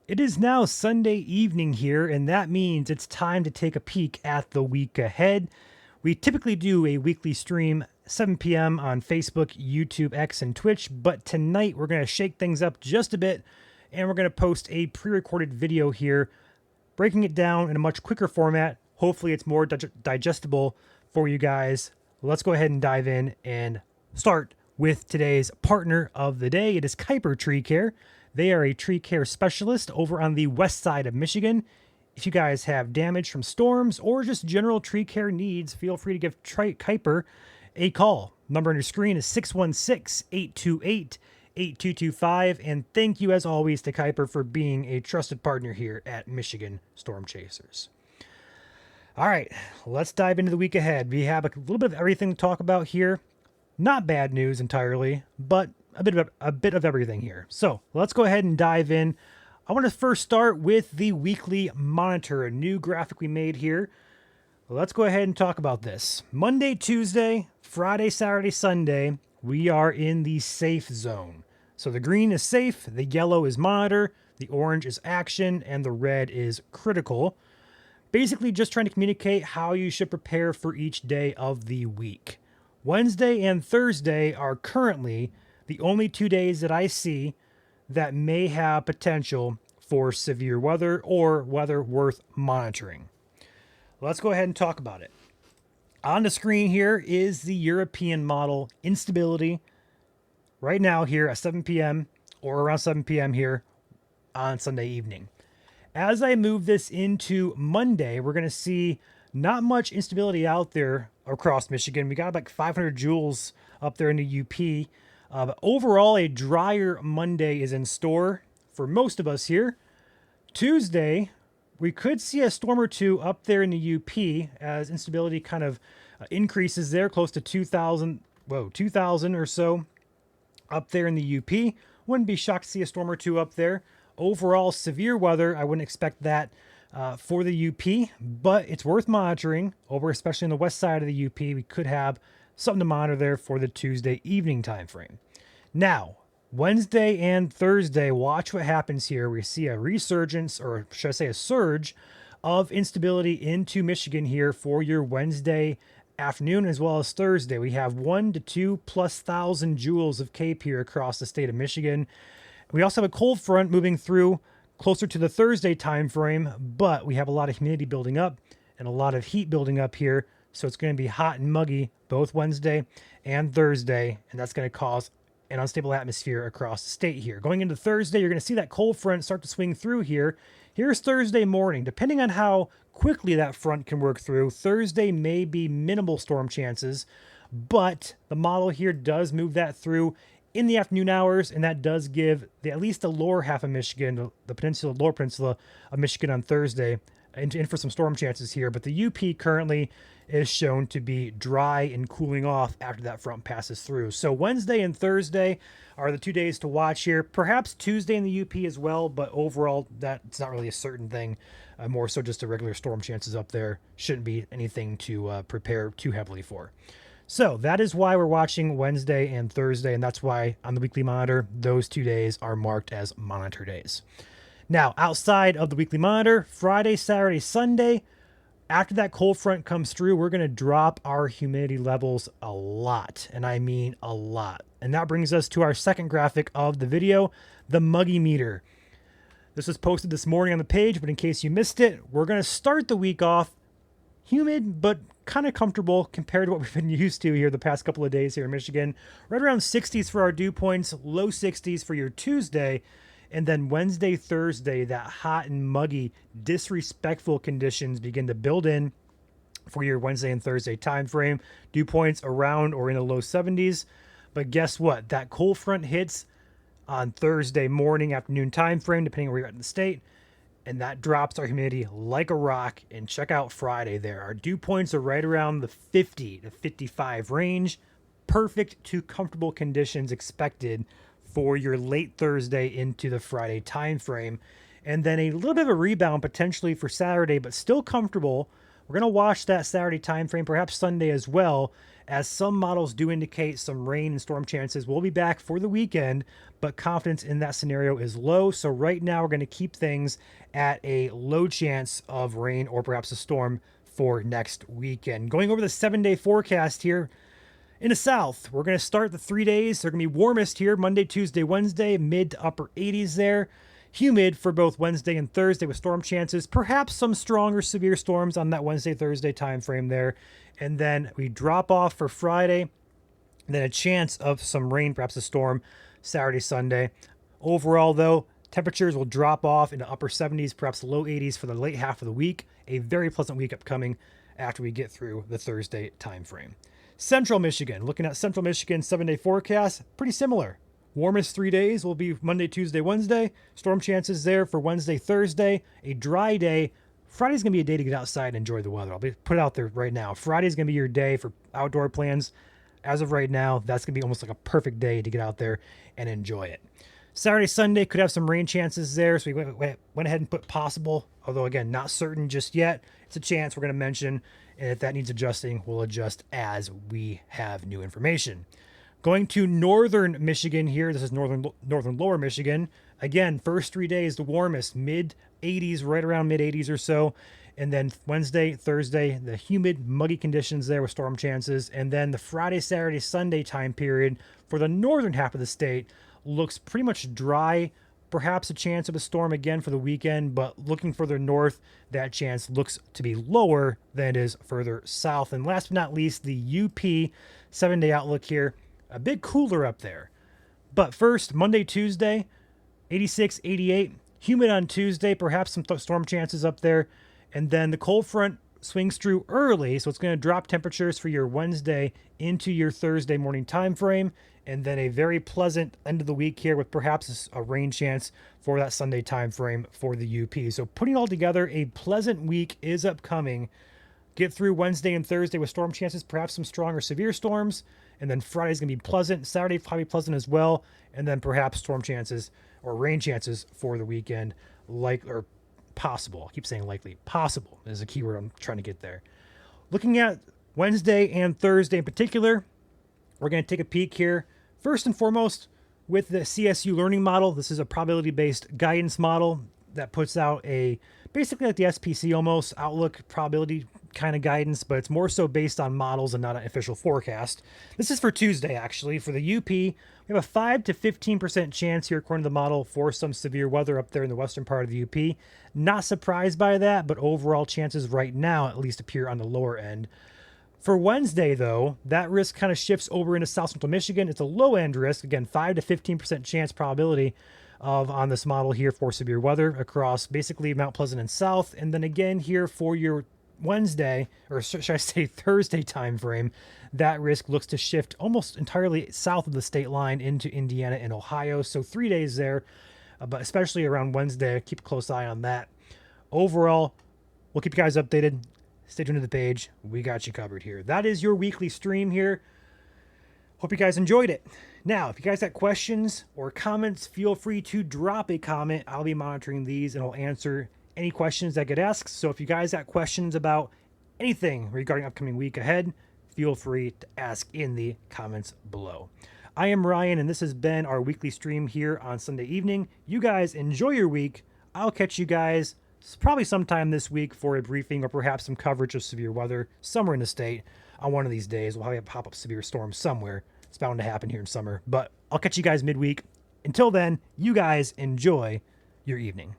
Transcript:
It is now Sunday evening here, and that means it's time to take a peek at the week ahead. We typically do a weekly stream 7 p.m. on Facebook, YouTube, X, and Twitch, but tonight we're going to shake things up just a bit, and we're going to post a pre-recorded video here, breaking it down in a much quicker format. Hopefully it's more digestible for you guys. Let's go ahead and dive in and start with today's partner of the day. It is Kuiper Tree Care. They are a tree care specialist over on the west side of Michigan. If you guys have damage from storms or just general tree care needs, feel free to give Kuiper a call. Number on your screen is 616-828-8225. And thank you, as always, to Kuiper for being a trusted partner here at Michigan Storm Chasers. All right, let's dive into the week ahead. We have a little bit of everything to talk about here. Not bad news entirely, but a bit of everything here. So let's go ahead and dive in. I want to first start with the weekly monitor, a new graphic we made here. Let's go ahead and talk about this. Monday, Tuesday, Friday, Saturday, Sunday, we are in the safe zone. So the green is safe, the yellow is monitor, the orange is action, and the red is critical. Basically just trying to communicate how you should prepare for each day of the week. Wednesday and Thursday are currently the only 2 days that I see that may have potential for severe weather or weather worth monitoring. Let's go ahead and talk about it. On the screen here is the European model instability right now here at 7 p.m. or around 7 p.m. here on Sunday evening. As I move this into Monday, we're going to see not much instability out there across Michigan. We got like 500 joules up there in the UP. But overall, a drier Monday is in store for most of us here. Tuesday, we could see a storm or two up there in the UP as instability kind of increases there, close to 2,000 or so up there in the UP. Wouldn't be shocked to see a storm or two up there. Overall, severe weather, I wouldn't expect that for the UP, but it's worth monitoring over, especially on the west side of the UP. We could have something to monitor there for the Tuesday evening time frame. Now, Wednesday and Thursday, watch what happens here. We see a resurgence, or should I say a surge, of instability into Michigan here for your Wednesday afternoon as well as Thursday. We have 1 to 2,000+ joules of CAPE here across the state of Michigan. We also have a cold front moving through closer to the Thursday time frame, but we have a lot of humidity building up and a lot of heat building up here. So it's going to be hot and muggy both Wednesday and Thursday, and that's going to cause an unstable atmosphere across the state here. Going into Thursday, you're going to see that cold front start to swing through here. Here's Thursday morning. Depending on how quickly that front can work through, Thursday may be minimal storm chances, but the model here does move that through in the afternoon hours, and that does give at least the lower half of Michigan, the lower peninsula of Michigan on Thursday, in for some storm chances here. But the UP currently is shown to be dry and cooling off after that front passes through. So Wednesday and Thursday are the 2 days to watch here. Perhaps Tuesday in the UP as well, but overall that's not really a certain thing. More so just a regular storm chances up there. Shouldn't be anything to prepare too heavily for. So that is why we're watching Wednesday and Thursday, and that's why on the weekly monitor, those 2 days are marked as monitor days. Now, outside of the weekly monitor, Friday, Saturday, Sunday, after that cold front comes through, we're going to drop our humidity levels a lot, and I mean a lot. And that brings us to our second graphic of the video, the muggy meter. This was posted this morning on the page, but in case you missed it, we're going to start the week off humid, but kind of comfortable compared to what we've been used to here the past couple of days here in Michigan. Right around 60s for our dew points, low 60s for your Tuesday. And then Wednesday, Thursday, that hot and muggy, disrespectful conditions begin to build in for your Wednesday and Thursday time frame. Dew points around or in the low 70s. But guess what? That cold front hits on Thursday morning, afternoon time frame, depending on where you're at in the state. And that drops our humidity like a rock. And check out Friday there. Our dew points are right around the 50 to 55 range. Perfect to comfortable conditions expected for your late Thursday into the Friday time frame. And then a little bit of a rebound potentially for Saturday, but still comfortable We're going to watch that Saturday time frame, perhaps Sunday as well, as some models do indicate some rain and storm chances. We'll be back for the weekend, but confidence in that scenario is low. So right now we're going to keep things at a low chance of rain or perhaps a storm for next weekend. Going over the 7-day forecast here. In the south, we're going to start the 3 days. They're going to be warmest here Monday, Tuesday, Wednesday, mid to upper 80s there. Humid for both Wednesday and Thursday with storm chances. Perhaps some strong or severe storms on that Wednesday, Thursday time frame there. And then we drop off for Friday. Then a chance of some rain, perhaps a storm, Saturday, Sunday. Overall, though, temperatures will drop off into upper 70s, perhaps low 80s for the late half of the week. A very pleasant week upcoming after we get through the Thursday time frame. Central Michigan, looking at Central Michigan 7-day forecast, pretty similar. Warmest 3 days will be Monday, Tuesday, Wednesday. Storm chances there for Wednesday, Thursday. A dry day. Friday's going to be a day to get outside and enjoy the weather. I'll put it out there right now. Friday's going to be your day for outdoor plans. As of right now, that's going to be almost like a perfect day to get out there and enjoy it. Saturday, Sunday could have some rain chances there, so we went ahead and put possible, although again, not certain just yet. It's a chance we're going to mention, and if that needs adjusting, we'll adjust as we have new information. Going to northern Michigan here. This is northern lower Michigan. Again, first 3 days, the warmest, mid 80s, right around mid 80s or so. And then Wednesday, Thursday, the humid, muggy conditions there with storm chances. And then the Friday, Saturday, Sunday time period for the northern half of the state looks pretty much dry. Perhaps a chance of a storm again for the weekend, but looking further north, that chance looks to be lower than it is further south. And last but not least, the UP 7-day outlook here. A bit cooler up there. But first, Monday, Tuesday, 86, 88. Humid on Tuesday, perhaps some storm chances up there. And then the cold front swings through early, so it's going to drop temperatures for your Wednesday into your Thursday morning time frame. And then a very pleasant end of the week here with perhaps a rain chance for that Sunday time frame for the UP. So putting it all together, a pleasant week is upcoming. Get through Wednesday and Thursday with storm chances, perhaps some strong or severe storms. And then Friday's going to be pleasant. Saturday probably pleasant as well. And then perhaps storm chances or rain chances for the weekend, or possible. I keep saying likely. Possible is a keyword I'm trying to get there. Looking at Wednesday and Thursday in particular, we're going to take a peek here. First and foremost, with the CSU learning model, this is a probability-based guidance model that puts out basically like the SPC almost outlook probability kind of guidance, but it's more so based on models and not an official forecast. This is for Tuesday, actually. For the UP, we have a 5 to 15% chance here, according to the model, for some severe weather up there in the western part of the UP. Not surprised by that, but overall chances right now at least appear on the lower end. For Wednesday, though, that risk kind of shifts over into South Central Michigan. It's a low-end risk. Again, 5 to 15% chance probability on this model here for severe weather across basically Mount Pleasant and south. And then again here for your Wednesday, or should I say Thursday time frame, that risk looks to shift almost entirely south of the state line into Indiana and Ohio. So 3 days there, but especially around Wednesday, keep a close eye on that. Overall, we'll keep you guys updated. Stay tuned to the page. We got you covered here. That is your weekly stream here. Hope you guys enjoyed it. Now, if you guys got questions or comments, feel free to drop a comment. I'll be monitoring these and I'll answer any questions that get asked. So if you guys got questions about anything regarding upcoming week ahead, feel free to ask in the comments below. I am Ryan, and this has been our weekly stream here on Sunday evening. You guys enjoy your week. I'll catch you guys probably sometime this week for a briefing or perhaps some coverage of severe weather somewhere in the state on one of these days. We'll have a pop-up severe storm somewhere. It's bound to happen here in summer, but I'll catch you guys midweek. Until then, you guys enjoy your evening.